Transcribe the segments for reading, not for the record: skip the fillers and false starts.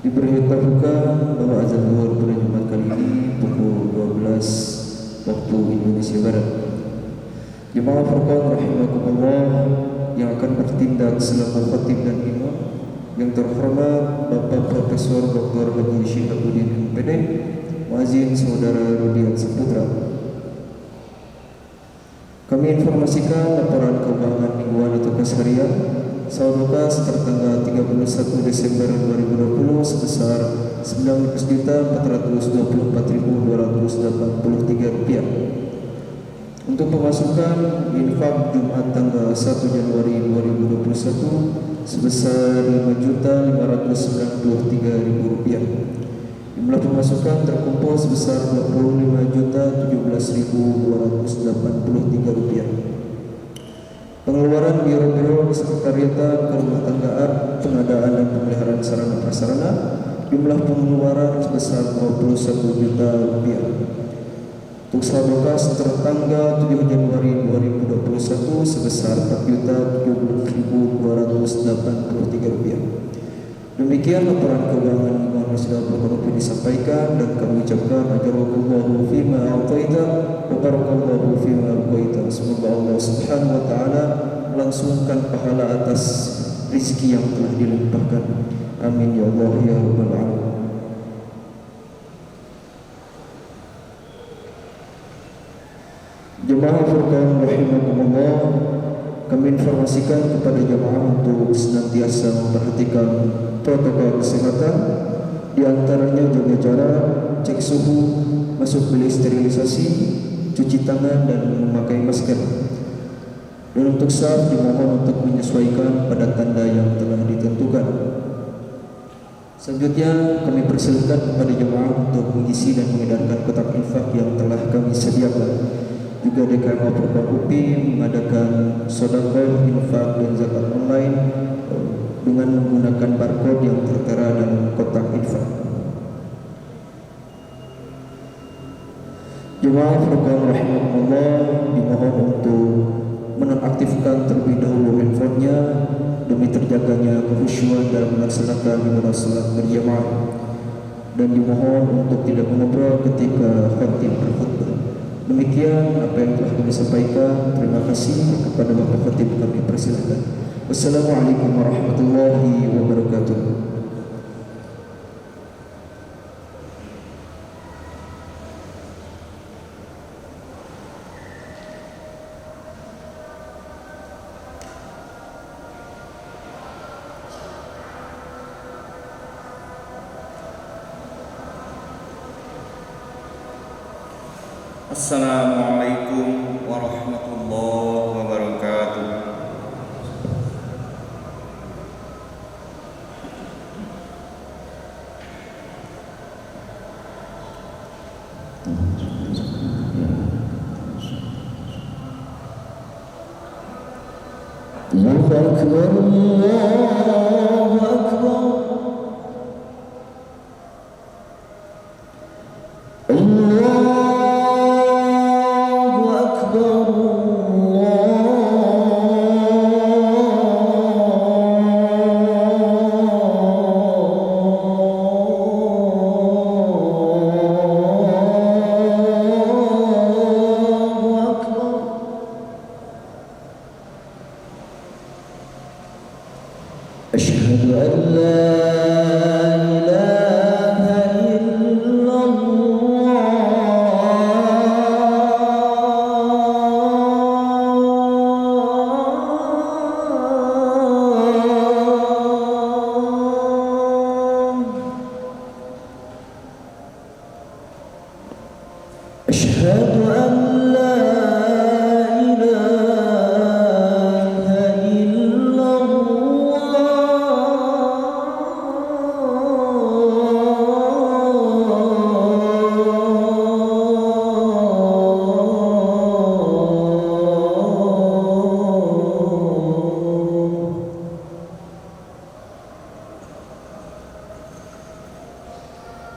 Diberitahukan bahwa azan zuhur pada Jumat kali ini pukul 12 waktu Indonesia Barat. Jemaah Furqan rahimakumullah yang akan bertindak selaku khatib dan imam yang terhormat Bapak Profesor Dr. Haji Syihabuddin MPD, muazin saudara Rudian Saputra. Kami informasikan laporan keuangan mingguan atau harian Saudara tertanggal 31 Desember 2020 sebesar Rp19.424.283. Untuk pemasukan infak Jumat tanggal 1 Januari 2021 sebesar Rp5.593.000. Jumlah pemasukan terkumpul sebesar Rp25.017.283. Pengeluaran biro-biro sekretariatan rumah tanggaan, pengadaan dan pemeliharaan sarana prasarana, jumlah pengeluaran sebesar Rp21 juta. Untuk sadokas tertanggal 7 Januari 2021 sebesar Rp4.017.283. Demikian laporan keuangan yang sudah berkenan disampaikan dan kami ucapkan ajarallahu fima a'taita wa barakallahu fima abqaita. Semoga Allah Subhanahu wa taala melangsungkan pahala atas rezeki yang telah dilimpahkan. Amin ya Allah ya rabbal alamin. Jemaah Furqan rahimakumullah, kami informasikan kepada jemaah untuk senantiasa memperhatikan protokol kesehatan, di antaranya jaga jarak, cek suhu, masuk bilik sterilisasi, cuci tangan dan memakai masker. Dan untuk saf dimohon untuk menyesuaikan pada tanda yang telah ditentukan. Selanjutnya kami persilakan kepada jemaah untuk mengisi dan mengedarkan kotak infak yang telah kami sediakan. Juga DKM Furqan UPI mengadakan sedekah infak dan zakat online dengan menggunakan barcode yang tertera dalam kotak infak. Jemaah Furqan rahimahullah dimohon untuk menonaktifkan terlebih dahulu handphonenya demi terjaganya kekhusyuan dalam melaksanakan ibadah salat berjamaah, dan dimohon untuk tidak mengobrol ketika khatib berkhutbah. Demikian apa yang telah kami sampaikan. Terima kasih kepada Bapak Khatib, kami persilakan. Wassalamualaikum warahmatullahi wabarakatuh. Assalamualaikum warahmatullahi wabarakatuh. Allahu Akbar, Allahu Akbar. Asyhadu an la ilaha illallah. Asyhadu an la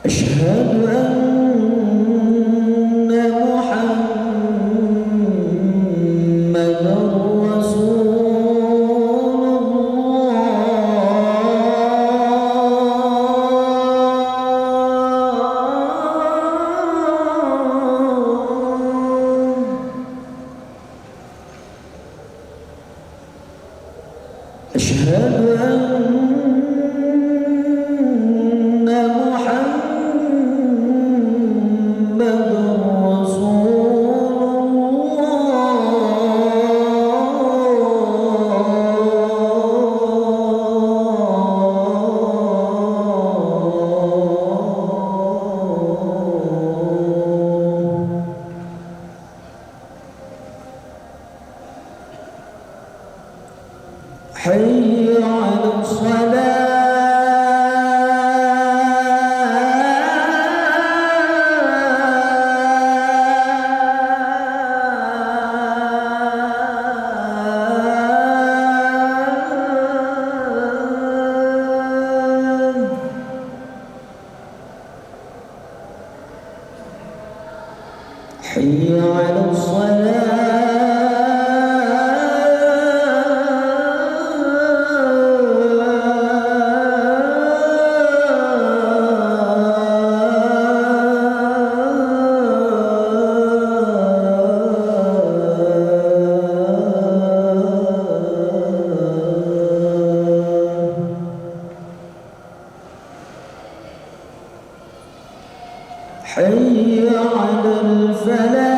أشهد أن محمدا حي على حي على حي على الفلاح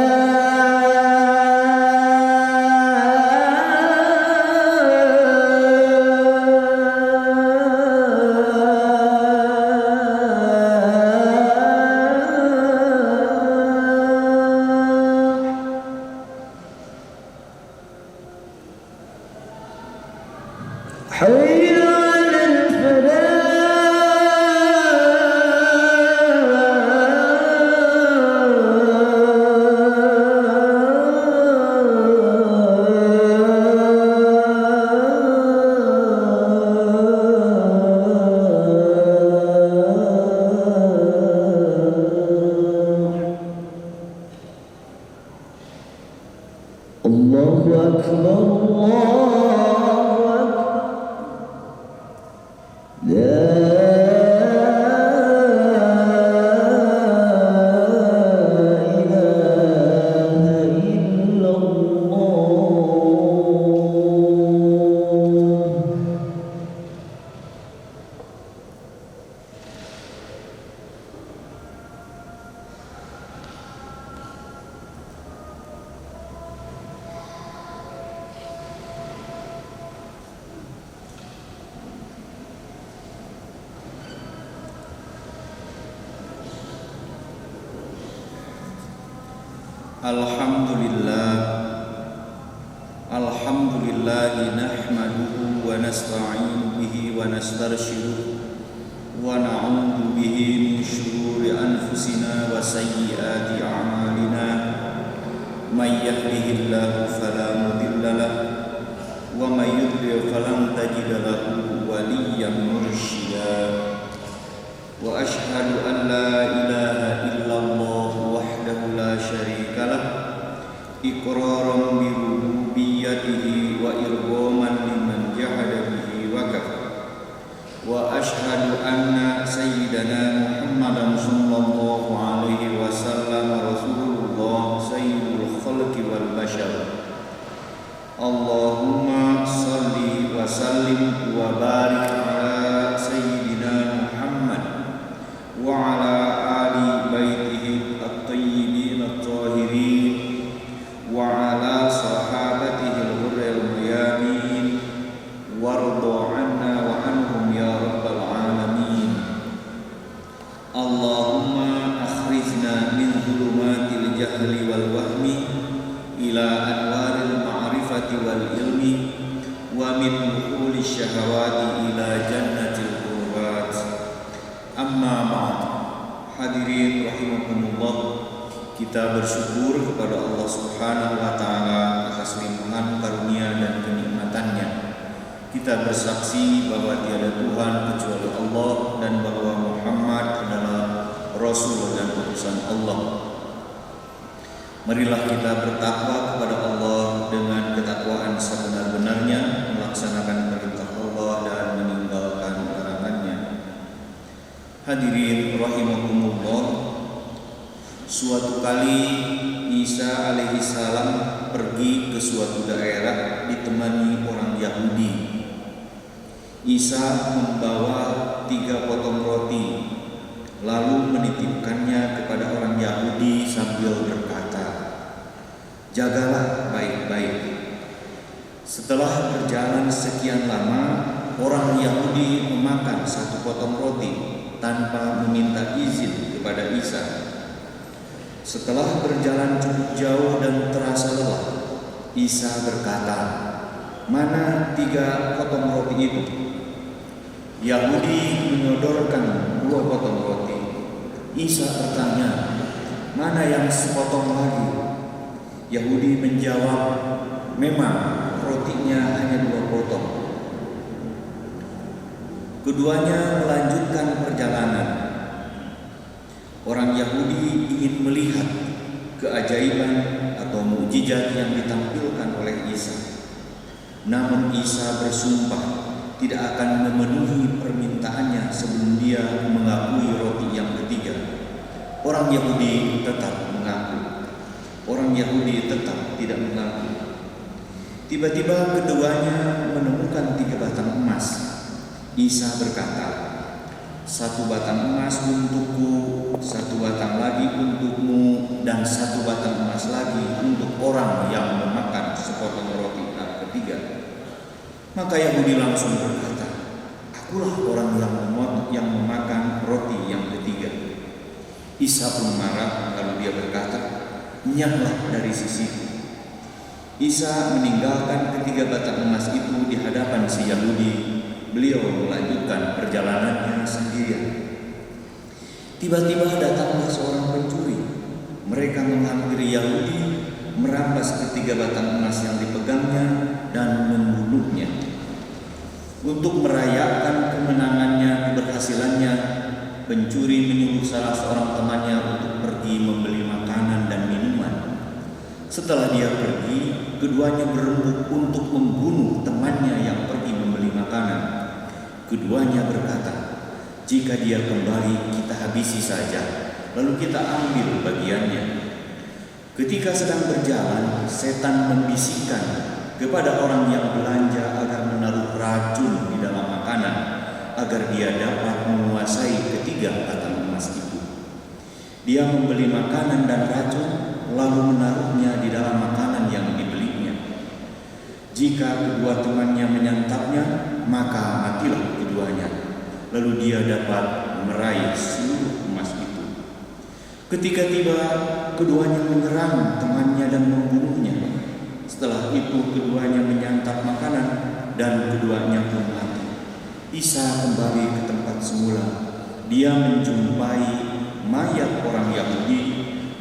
حي على الله أكبر الله أكبر لا إله إلا الله Alhamdulillah nahmaduhu wa nasta'inu bihi wa nastarshiduh wa na'udzu bihi min shururi anfusina wa sayyiati a'malina may yahdihillahu fala mudilla lahu wa may yudlil falan tajida lahu waliyyan mursyida wa ashhadu an la ilaha illallah wahdahu la syarika lah iqraran bi rububiyyatihi wa irghaman liman jahada bihi wa kafara wa ashhadu anna sayyidana Muhammadan sallallahu alaihi wasallam rasulullah sayyidul khalqi wal bashar. Allahumma salli wa sallim wa barik ala sayyidina Muhammad wa ala ali baitihi at-tayyibin at-tahirin wa ala sahabatihi al-ghurril mayamin warḍa 'anna wa anhum ya rabbal alamin. Allahumma akhrijna min dhulumatil jahli wal wahmi ila anwaril ma'rifati wal ilmi wa min dukhulil syahawati ila jannatil qurbat. Amma ba'd. Hadirin rahimakumullah, kita bersyukur kepada Allah Subhanahu wa taala atas limpahan karunia dan kenikmatannya. Kita bersaksi bahwa tiada Tuhan kecuali Allah dan bahwa Muhammad adalah Rasul dan utusan Allah. Marilah kita bertakwa kepada Allah dengan ketakwaan sebenar-benarnya, melaksanakan perintah Allah dan meninggalkan larangannya. Hadirin rahimakumullah, suatu kali Isa alaihissalam pergi ke suatu daerah ditemani orang Yahudi. Isa membawa 3 potong roti, lalu menitipkannya kepada orang Yahudi sambil berkata, "Jagalah baik-baik." Setelah berjalan sekian lama, orang Yahudi memakan 1 potong roti tanpa meminta izin kepada Isa. Setelah berjalan cukup jauh dan terasa lelah, Isa berkata, mana 3 potong roti itu? Yahudi menyodorkan 2 potong roti. Isa bertanya, mana yang sepotong lagi? Yahudi menjawab, memang rotinya hanya 2 potong. Keduanya melanjutkan perjalanan. Orang Yahudi ingin melihat keajaiban atau mukjizat yang ditampilkan oleh Isa. Namun Isa bersumpah tidak akan memenuhi permintaannya sebelum dia mengakui roti yang ketiga. Orang Yahudi tetap mengaku. Orang Yahudi tetap tidak mengaku. Tiba-tiba keduanya menemukan 3 batang emas. Isa berkata, 1 batang emas untukku, 1 batang lagi untukmu, dan 1 batang emas lagi untuk orang yang memakan sepotong roti yang ketiga. Maka Yahudi langsung berkata, akulah orang yang memakan roti yang ketiga. Isa pun marah, lalu dia berkata, enyahlah dari sisiku. Isa meninggalkan 3 batang emas itu di hadapan si Yahudi. Beliau melanjutkan perjalanannya sendirian. Tiba-tiba datanglah seorang pencuri. Mereka menghampiri Yahudi, merampas 3 batang emas yang dipegangnya dan membunuhnya. Untuk merayakan kemenangannya, keberhasilannya, pencuri menyuruh salah seorang temannya untuk pergi membeli makanan dan minuman. Setelah dia pergi, keduanya berembuk untuk membunuh temannya yang pergi membeli makanan. Keduanya berkata, jika dia kembali kita habisi saja, lalu kita ambil bagiannya. Ketika sedang berjalan, setan membisikkan kepada orang yang belanja agar menaruh racun di dalam makanan, agar dia dapat menguasai 3 batang emas itu. Dia membeli makanan dan racun, lalu menaruhnya di dalam makanan yang dibelinya. Jika kedua temannya menyantapnya, maka matilah keduanya. Lalu dia dapat meraih seluruh emas itu. Ketika tiba, keduanya menyerang temannya dan membunuhnya. Setelah itu keduanya menyantap makanan dan keduanya pun mati. Isa kembali ke tempat semula. Dia menjumpai mayat orang Yahudi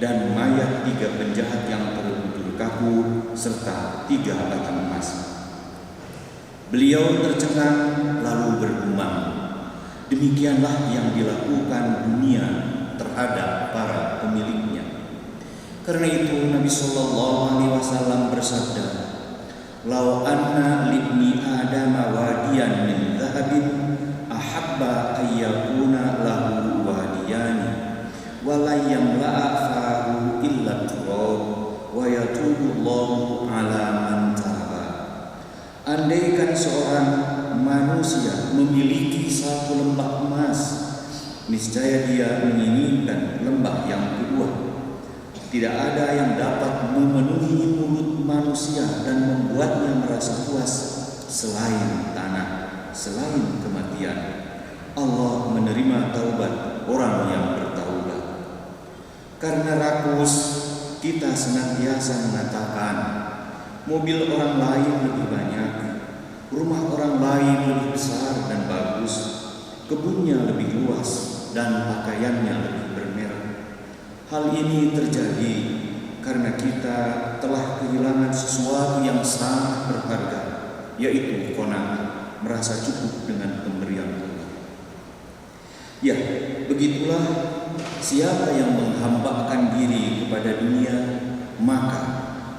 dan mayat 3 penjahat yang terbujur kaku serta 3 batang emas. Beliau tercengang lalu bergumam, demikianlah yang dilakukan dunia terhadap para pemiliknya. Karena itu Nabi SAW bersabda, "Lau anna libni Adama wadiyan min dhahabin ahabba ayyakuna lahu wadiyani wa la yamla'a fahu illa turab wa yatubu Allahu ala man taba." Andaikan seorang manusia memiliki 1 lembah emas, niscaya dia menginginkan lembah yang kedua. Tidak ada yang dapat memenuhi mulut manusia dan membuatnya merasa puas selain tanah, selain kematian. Allah menerima taubat orang yang bertaubat. Karena rakus, kita senantiasa mengatakan, mobil orang lain lebih banyak, rumah orang lain lebih besar dan bagus, kebunnya lebih luas, dan pakaiannya lebih bermerek. Hal ini terjadi karena kita telah kehilangan sesuatu yang sangat berharga, yaitu qanaah, merasa cukup dengan pemberian Tuhan. Ya, begitulah siapa yang menghambakan diri kepada dunia, maka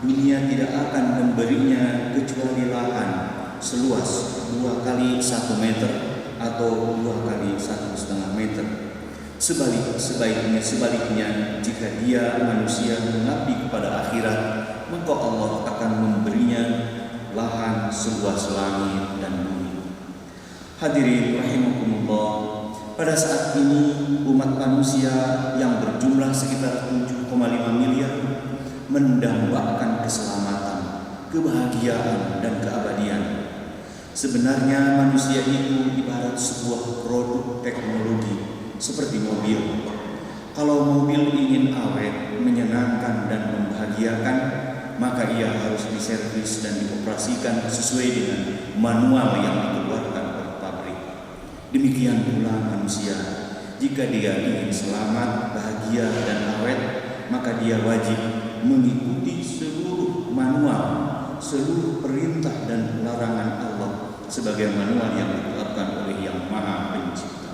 dunia tidak akan memberinya kecuali lahan seluas 2 kali 1 meter atau 2 kali 1,5 meter. Sebaliknya, jika dia manusia mengabdi kepada akhirat, maka Allah akan memberinya lahan seluas langit dan bumi. Hadirin rahimakumullah, pada saat ini umat manusia yang berjumlah sekitar 7,5 miliar mendambakan keselamatan, kebahagiaan, dan keabadian. Sebenarnya manusia itu ibarat sebuah produk teknologi seperti mobil. Kalau mobil ingin awet, menyenangkan, dan membahagiakan, maka ia harus diservis dan dioperasikan sesuai dengan manual yang dikeluarkan oleh pabrik. Demikian pula manusia, jika dia ingin selamat, bahagia, dan awet, maka dia wajib mengikuti seluruh manual, seluruh perintah dan larangan Allah sebagai manual yang ditetapkan oleh Yang Maha Pencipta.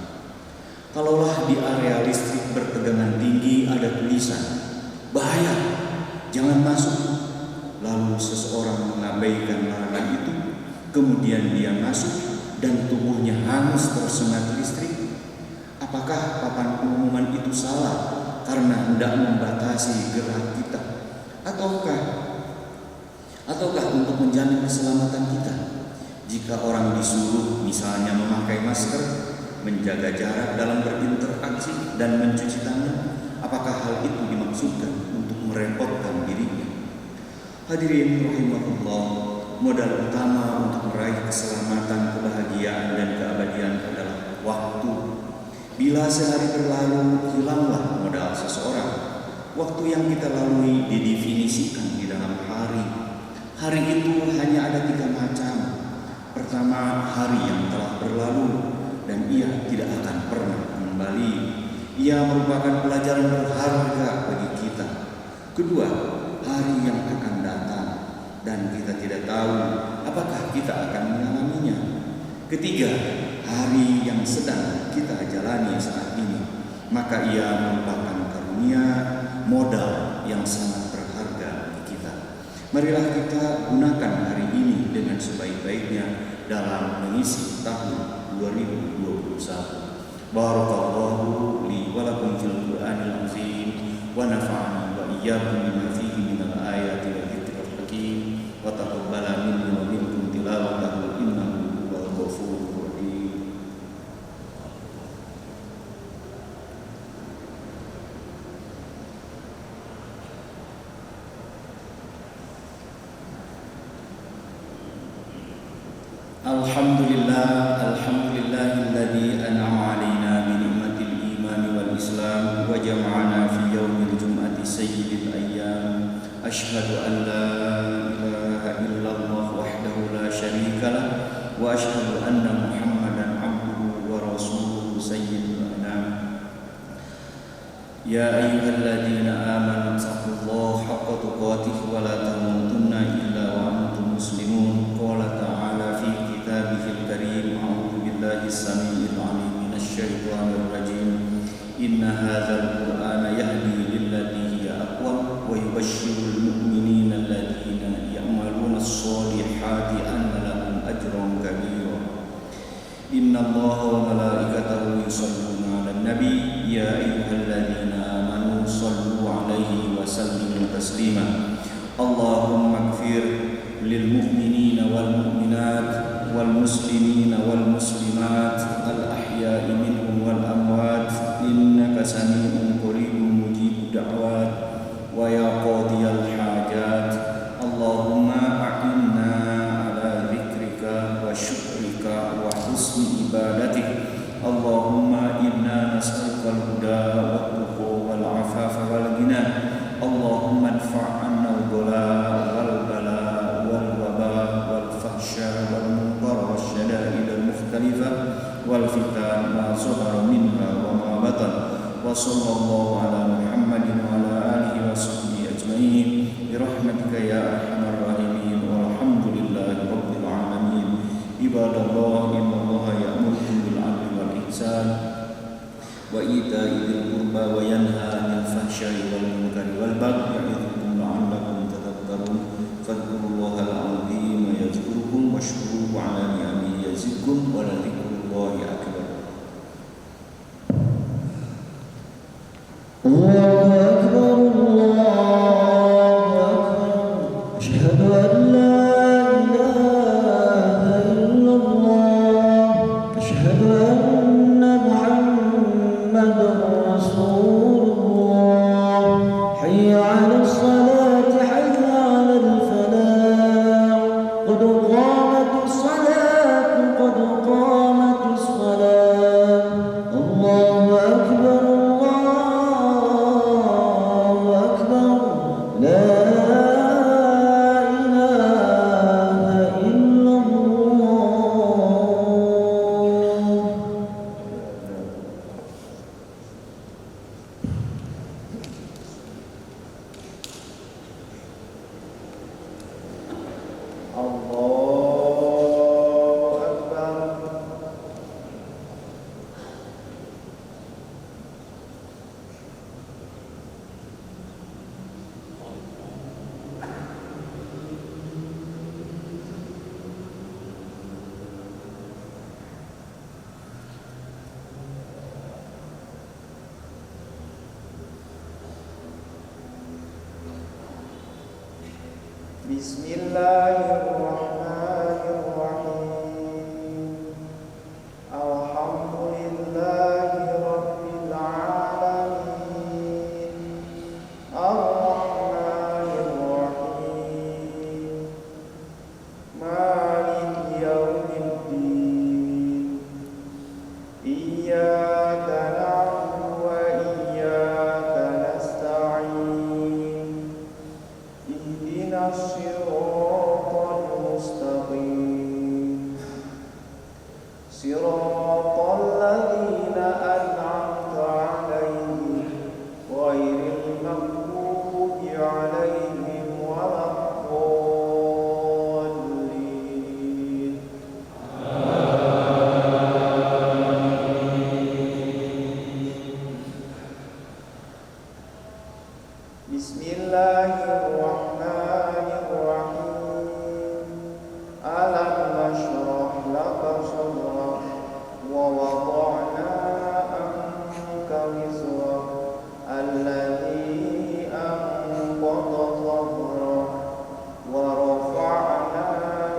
Kalaulah di area listrik bertegangan tinggi ada tulisan, bahaya, jangan masuk, lalu seseorang mengabaikan larangan itu, kemudian dia masuk dan tubuhnya hangus tersengat listrik, apakah papan pengumuman itu salah karena hendak membatasi gerak kita, ataukah untuk menjamin keselamatan kita? Jika orang disuruh misalnya memakai masker, menjaga jarak dalam berinteraksi, dan mencuci tangan, apakah hal itu dimaksudkan untuk merepotkan dirinya? Hadirin rahimahullah, modal utama untuk meraih keselamatan, kebahagiaan, dan keabadian adalah waktu. Bila sehari berlalu, hilanglah modal seseorang. Waktu yang kita lalui didefinisikan di dalam hari. Hari itu hanya ada 3 macam. Pertama, hari yang telah berlalu dan ia tidak akan pernah kembali. Ia merupakan pelajaran berharga bagi kita. Kedua, hari yang akan datang dan kita tidak tahu apakah kita akan mengalaminya. Ketiga, hari yang sedang kita jalani saat ini, maka ia merupakan karunia, modal yang sangat berharga bagi kita. Marilah kita gunakan hari ini dengan sebaik-baiknya dalam mengisi tahun 2021. Barakallahu li wa lakum fil Qur'anil azim wa nafa'ani wa iyyakum bima fihi minal ayati wa dzikril hakim wa taqabbala minni wa minkum tilawatahu innahu huwal ghafurur rahim. Alhamdulillahilladzi an'ama 'alaina bi ni'matil iman wal islam wa jama'ana fi yaumil jum'ati sayyidil ayyam. Asyhadu an la ilaha illallah wahdahu la syarika lah wa asyhadu anna Muhammadan 'abduhu wa rasuluhu sayyidul anam. Ya ayyuhalladzina amanu taqullaha haqqa tuqatih wa la tamutunna illa wa antum muslimun. Qala ta'ala fi kitabihil karim, a'udzu billahi as-sami'il 'alim minasy syaithanir rajim. Inna hadzal qur'ana yahdi lillati hiya aqwam wa yubashshirul mu'minina alladzina ya'maluna as-solihati anna lahum ajran kabira. Innallaha wa malaikatahu yusholluna 'alan nabi ya ayyuhalladzina amanu shallu 'alaihi wa sallimu taslima. Allahumma ighfir lil mu'minina wal mu'minat wal muslimina wal muslimat al ahya'i minhum wal amwat innaka sami'un qaribun mujibud da'wat wa ya qadiyal hajat. Allahumma a'inna ala dzikrika wa syukrika wa husni ibadatik. Allahumma inna nas'aluka al-huda wa tuqa wal afafa wal ghina. Allahumma adfa'anna al-dhala wal bala wal waba wal fahsya wal munkar wash shada'id al-mukhtalifah wal fitan ma zahara minha wa ma batan. Wa sallallahu ala Muhammadin wa ala alihi wa sahbihi ajma'in bi rahmatika ya arhamar rahimin walhamdulillahi rabbil alamin. Ibadallah, innallaha ya'muru bil 'adli wal ihsan wa ita'i dzil qurba wa yanha 'anil fahsya'i wal munkari wal baghi ya'idukum la'allakum tadhakkarun. Fadhkurullahal 'azim yadhkurukum washkuruhu 'ala ni'amihi yazidkum wa la dzikrullahi akbar. Allahu akbar, Allahu akbar. Asyhadu an la ilaha illallah. Asyhadu anna Muhammadar Rasulullah. Hayya 'alas salati, hayya 'alal falah. Qad qamatis salatu, qad qamatis salat. Allahu akbar, Allahu akbar. La Bismillahirrahmanirrahim. Alhamdulillahi rabbil alamin. Ar-Rahmanir Rahim. Maliki yaumiddin. Iyyaka na'budu wa iyyaka nasta'in. Ihdinas siratal mustaqim. Siratal ladzina an'amta 'alaihim ghairil maghdubi 'alaihim waladdallin. Bismillahirrahmanirrahim. Alam nashrah laka sadrak wa wada'na anka wizrak alladhi anqadha dhahrak wa rafa'na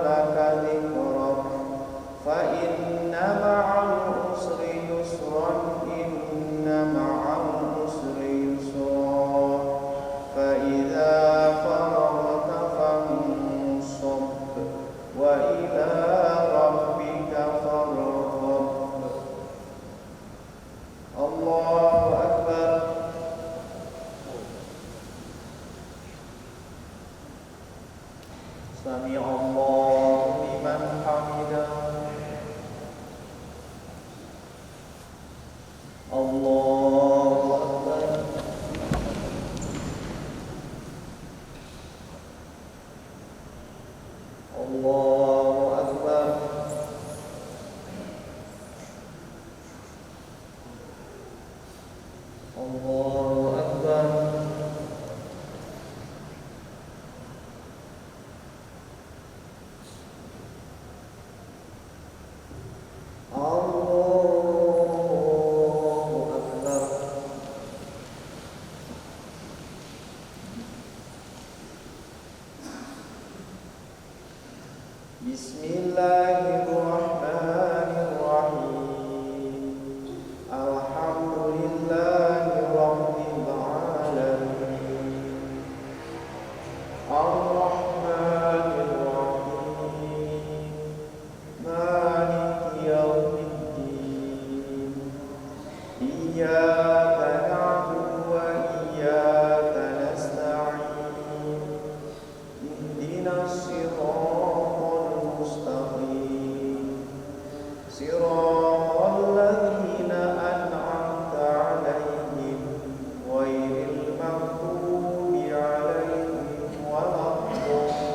laka dhikrak fa inna ma'al usri yusran inna ma'al usri yusra fa idza faragta fansab wa ila rabbika farghab. Allahu akbar. Sami Allahu liman hamidah. Allahu akbar. Allahu akbar. Allahu akbar. Allahu akbar. Bismillahirrahmanirrahim. Alhamdulillahi rabbil alamin. Ar-Rahmanir Rahim. Maliki yaumiddin. Iyyaka na'budu wa iyyaka nasta'in. Ihdinas siratal mustaqim. Siratal ladzina an'amta 'alaihim ghairil maghdubi 'alaihim waladdallin.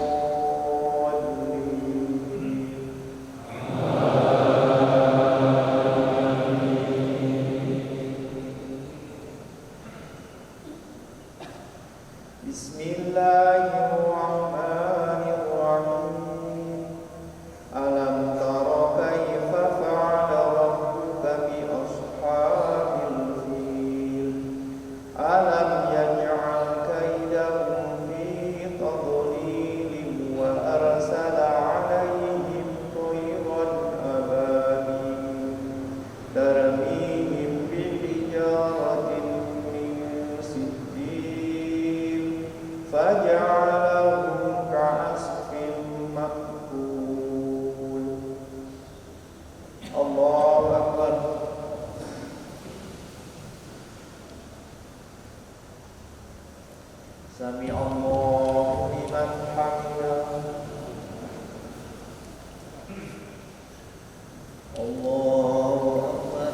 Bismillahirrahmanirrahim. Alam tara kaifa fa'ala rabbuka bi ashabil fil. Alam yaj'al kaidahum fi tadlilin wa arsala 'alaihim tayran ababil tarmihim bi hijaratin min sijil faj'alahum ka'asfin ma'kul. Allahu akbar. Sami Allahu liman hamidah. Allahu akbar.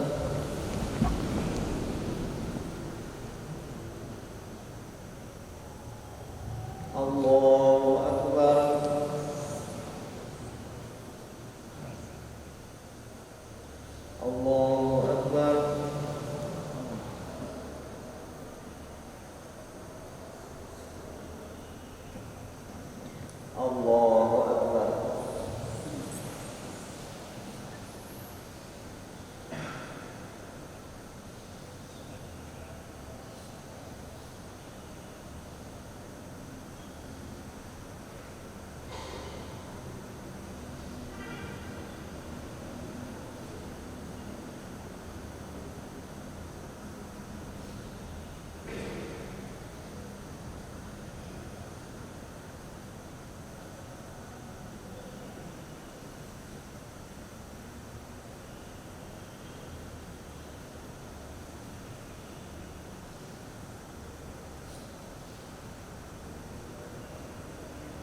Allahu akbar. Allahu akbar. Allahu akbar.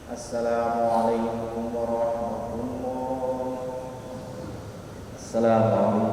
Assalamualaikum warahmatullahi wabarakatuh. Assalamualaikum